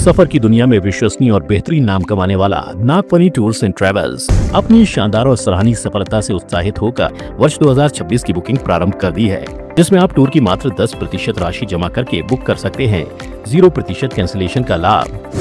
सफर की दुनिया में विश्वसनीय और बेहतरीन नाम कमाने वाला नागफनी टूर्स एंड ट्रेवल्स अपनी शानदार और सराहनीय सफलता से उत्साहित होकर वर्ष 2026 की बुकिंग प्रारंभ कर दी है, जिसमें आप टूर की मात्र 10% राशि जमा करके बुक कर सकते हैं। 0% कैंसिलेशन का लाभ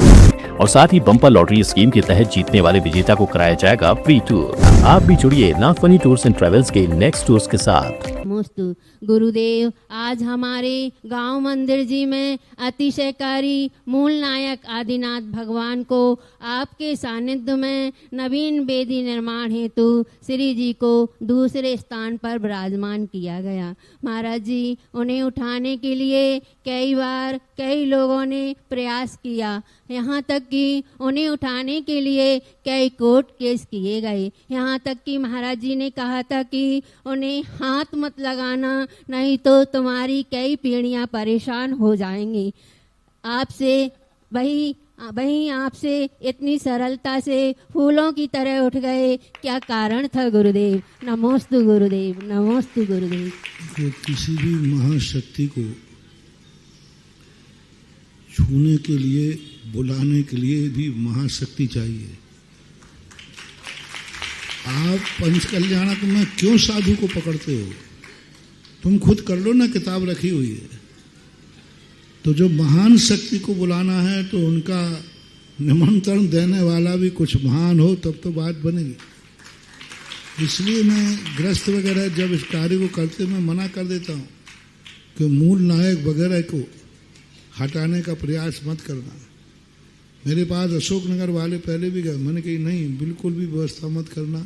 और साथ ही बम्पर लॉटरी स्कीम के तहत जीतने वाले विजेता को कराया जाएगा फ्री टूर। आप भी जुड़िए नागफनी टूर्स एंड ट्रेवल्स के नेक्स्ट टूर्स के साथ। नमोस्तु गुरुदेव, आज हमारे गांव मंदिर जी में अतिशयकारी मूल नायक आदिनाथ भगवान को आपके सानिध्य में नवीन वेदी निर्माण हेतु श्री जी को दूसरे स्थान पर विराजमान किया गया। महाराज जी, उन्हें उठाने के लिए कई बार कई लोगों ने प्रयास किया, यहाँ तक कि उन्हें उठाने के लिए कई कोर्ट केस किए गए। यहाँ तक कि महाराज जी ने कहा था कि उन्हें हाथ मत लगाना, नहीं तो तुम्हारी कई पीढ़ियां परेशान हो जाएंगी। आपसे वही आपसे इतनी सरलता से फूलों की तरह उठ गए, क्या कारण था गुरुदेव? नमोस्तु गुरुदेव, नमोस्तु गुरुदेव। तो किसी भी महाशक्ति को छूने के लिए, बुलाने के लिए भी महाशक्ति चाहिए। आप पंचकल्याणक में क्यों साधु को पकड़ते हो? तुम खुद कर लो ना, किताब रखी हुई है। तो जो महान शक्ति को बुलाना है तो उनका निमंत्रण देने वाला भी कुछ महान हो, तब तो बात बनेगी। इसलिए मैं ग्रस्त वगैरह जब इस कार्य को करते मैं मना कर देता हूँ कि मूल नायक वगैरह को हटाने का प्रयास मत करना। मेरे पास अशोकनगर वाले पहले भी गए, मैंने कही नहीं, बिल्कुल भी व्यवस्था मत करना।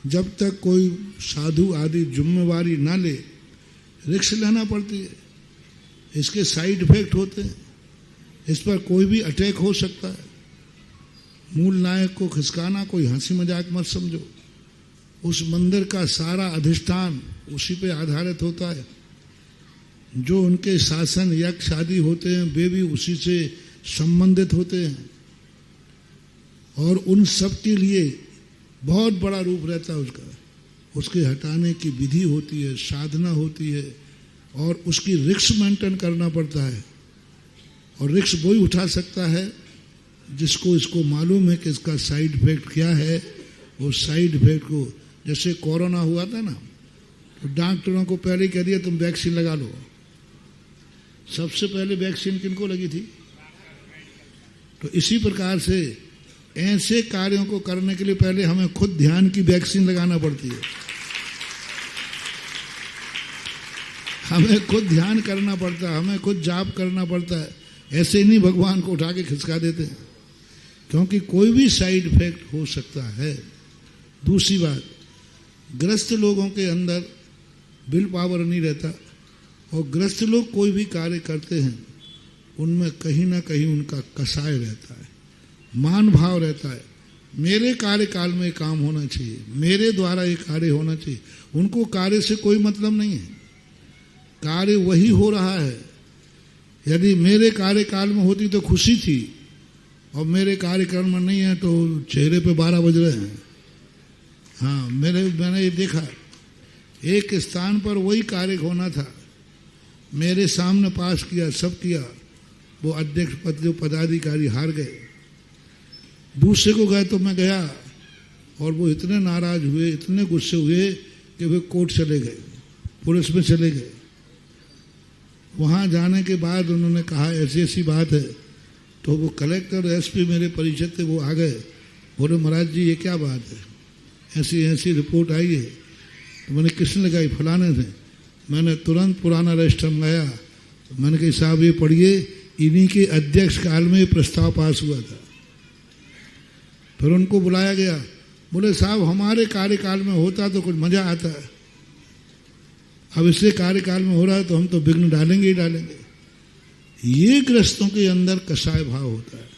जब तक कोई साधु आदि जिम्मेवारी ना ले, रिस्क लेना पड़ती है, इसके साइड इफेक्ट होते हैं, इस पर कोई भी अटैक हो सकता है। मूल नायक को खिसकाना कोई हंसी मजाक मत समझो। उस मंदिर का सारा अधिष्ठान उसी पे आधारित होता है। जो उनके शासन यज्ञ आदि होते हैं वे भी उसी से संबंधित होते हैं, और उन सब के लिए बहुत बड़ा रूप रहता है उसका। उसके हटाने की विधि होती है, साधना होती है, और उसकी रिस्क मेंटेन करना पड़ता है। और रिस्क वही उठा सकता है जिसको इसको मालूम है कि इसका साइड इफेक्ट क्या है। वो साइड इफेक्ट को, जैसे कोरोना हुआ था ना, तो डॉक्टरों को पहले ही कह दिया तुम वैक्सीन लगा लो। सबसे पहले वैक्सीन किनको लगी थी? तो इसी प्रकार से ऐसे कार्यों को करने के लिए पहले हमें खुद ध्यान की वैक्सीन लगाना पड़ती है। हमें खुद ध्यान करना पड़ता है, हमें खुद जाप करना पड़ता है। ऐसे नहीं भगवान को उठा के खिसका देते हैं, क्योंकि कोई भी साइड इफेक्ट हो सकता है। दूसरी बात, ग्रस्त लोगों के अंदर विल पावर नहीं रहता, और ग्रस्त लोग कोई भी कार्य करते हैं उनमें कहीं ना कहीं उनका कसाय रहता है, मान भाव रहता है। मेरे कार्यकाल में काम होना चाहिए, मेरे द्वारा ये कार्य होना चाहिए। उनको कार्य से कोई मतलब नहीं है, कार्य वही हो रहा है। यदि मेरे कार्यकाल में होती तो खुशी थी, और मेरे कार्यकाल में नहीं है तो चेहरे पे 12 बज रहे हैं। हाँ, मैंने ये देखा, एक स्थान पर वही कार्य होना था, मेरे सामने पास किया, सब किया, वो अध्यक्ष पद जो पदाधिकारी हार गए। दूसरे को गए तो मैं गया, और वो इतने नाराज हुए, इतने गुस्से हुए कि वे कोर्ट चले गए, पुलिस में चले गए। वहाँ जाने के बाद उन्होंने कहा ऐसी ऐसी बात है, तो वो कलेक्टर एसपी मेरे परिचित थे, वो आ गए, बोले महाराज जी ये क्या बात है, ऐसी ऐसी रिपोर्ट आई है। तो मैंने किसने लगाई? फलाने से। मैंने तुरंत पुराना रजिस्टर मंगाया, तो मैंने कहा साहब ये पढ़िए, इन्हीं के अध्यक्ष काल में प्रस्ताव पास हुआ था। फिर उनको बुलाया गया, बोले साहब हमारे कार्यकाल में होता तो कुछ मजा आता है, अब इससे कार्यकाल में हो रहा है तो हम तो विघ्न डालेंगे ही डालेंगे। ये ग्रस्तों के अंदर कसाय भाव होता है,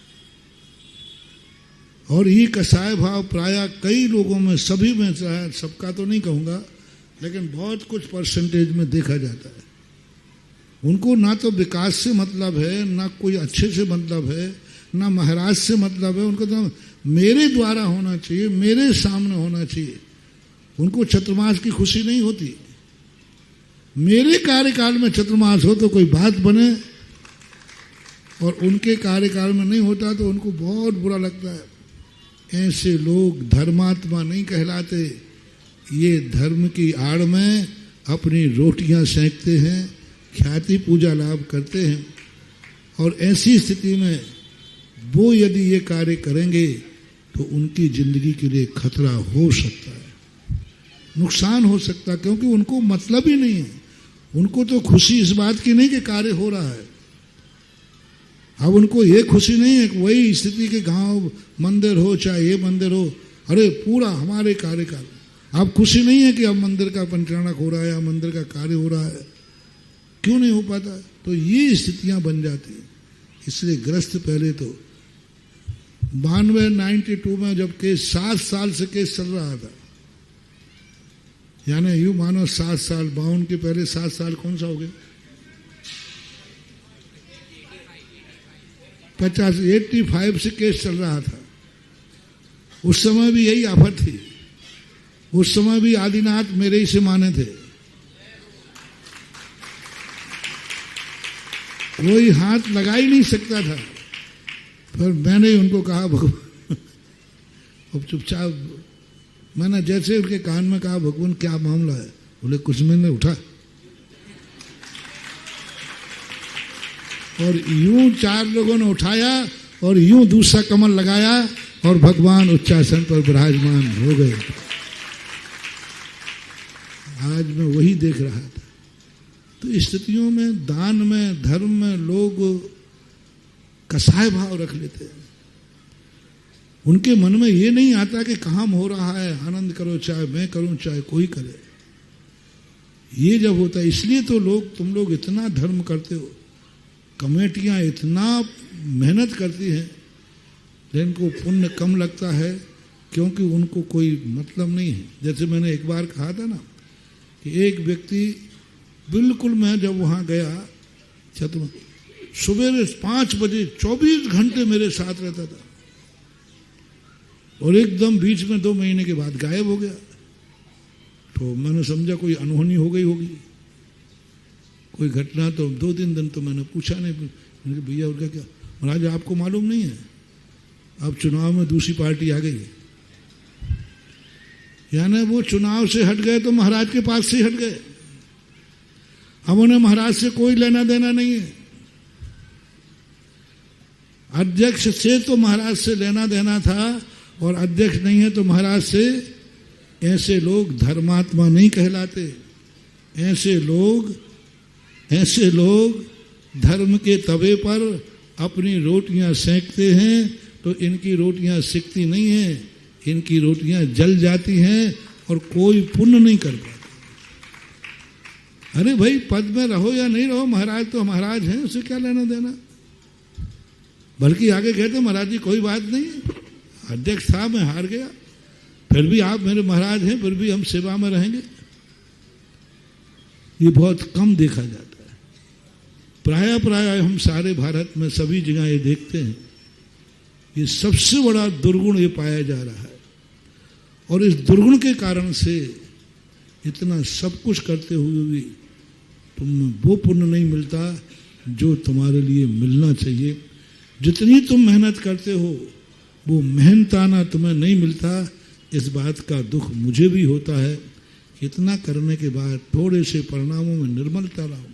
और ये कसाय भाव प्रायः कई लोगों में, सभी में, सबका तो नहीं कहूँगा, लेकिन बहुत कुछ परसेंटेज में देखा जाता है। उनको ना तो विकास से मतलब है, ना कोई अच्छे से मतलब है, ना महाराज से मतलब है। उनको तो मेरे द्वारा होना चाहिए, मेरे सामने होना चाहिए। उनको चतुर्मास की खुशी नहीं होती। मेरे कार्यकाल में चतुर्मास हो तो कोई बात बने, और उनके कार्यकाल में नहीं होता तो उनको बहुत बुरा लगता है। ऐसे लोग धर्मात्मा नहीं कहलाते, ये धर्म की आड़ में अपनी रोटियां सेंकते हैं, ख्याति पूजा लाभ करते हैं। और ऐसी स्थिति में वो यदि ये कार्य करेंगे तो उनकी जिंदगी के लिए खतरा हो सकता है, नुकसान हो सकता है, क्योंकि उनको मतलब ही नहीं है। उनको तो खुशी इस बात की नहीं कि कार्य हो रहा है, अब उनको ये खुशी नहीं है कि वही स्थिति के गांव मंदिर हो चाहे ये मंदिर हो, अरे पूरा हमारे कार्यकाल। अब खुशी नहीं है कि अब मंदिर का पंचाणक हो रहा है या मंदिर का कार्य हो रहा है, क्यों नहीं हो पाता? तो ये स्थितियां बन जाती हैं। इसलिए ग्रस्त पहले तो 92-92 में जब केस 7 साल से केस चल रहा था, यानी यूं मानो 7 साल, 52 के पहले 7 साल कौन सा हो गया, 85 से केस चल रहा था। उस समय भी यही आफत थी, उस समय भी आदिनाथ मेरे ही से माने थे, कोई हाथ लगा ही नहीं सकता था। फिर मैंने उनको कहा भगवान, अब चुपचाप मैंने जैसे उनके कान में कहा भगवान क्या मामला है, बोले कुछ मैंने उठा, और यूं 4 लोगों ने उठाया और यूं दूसरा कमल लगाया और भगवान उच्चासन पर विराजमान हो गए। आज मैं वही देख रहा था। तो स्थितियों में, दान में, धर्म में लोग कसाय भाव रख लेते हैं। उनके मन में ये नहीं आता कि काम हो रहा है, आनंद करो, चाहे मैं करूं चाहे कोई करे। ये जब होता है, इसलिए तो लोग, तुम लोग इतना धर्म करते हो, कमेटियां इतना मेहनत करती हैं, लेकिन को पुण्य कम लगता है क्योंकि उनको कोई मतलब नहीं है। जैसे मैंने एक बार कहा था ना कि एक व्यक्ति बिल्कुल, मैं जब वहां गया सुबह 5 बजे 24 घंटे मेरे साथ रहता था और एकदम बीच में 2 महीने के बाद गायब हो गया। तो मैंने समझा कोई अनहोनी हो गई होगी, कोई घटना। तो 2-3 दिन तो मैंने पूछा नहीं, मैंने भैया उनका क्या, महाराज आपको मालूम नहीं है अब चुनाव में दूसरी पार्टी आ गई, यानी वो चुनाव से हट गए तो महाराज के पास से हट गए। अब उन्हें महाराज से कोई लेना देना नहीं है, अध्यक्ष से तो महाराज से लेना देना था और अध्यक्ष नहीं है तो महाराज से। ऐसे लोग धर्मात्मा नहीं कहलाते। ऐसे लोग धर्म के तवे पर अपनी रोटियां सेंकते हैं तो इनकी रोटियां सिकती नहीं है, इनकी रोटियां जल जाती हैं और कोई पुण्य नहीं कर पाता। अरे भाई, पद में रहो या नहीं रहो, महाराज तो महाराज हैं, उसे क्या लेना देना। बल्कि आगे कहते महाराज जी कोई बात नहीं, अध्यक्ष था मैं हार गया, फिर भी आप मेरे महाराज हैं, फिर भी हम सेवा में रहेंगे। ये बहुत कम देखा जाता है। प्राय हम सारे भारत में सभी जगह ये देखते हैं, ये सबसे बड़ा दुर्गुण ये पाया जा रहा है। और इस दुर्गुण के कारण से इतना सब कुछ करते हुए भी तुम्हें वो पुण्य नहीं मिलता जो तुम्हारे लिए मिलना चाहिए। जितनी तुम मेहनत करते हो वो मेहनताना तुम्हें नहीं मिलता। इस बात का दुख मुझे भी होता है। इतना करने के बाद थोड़े से परिणामों में निर्मलता लाऊं।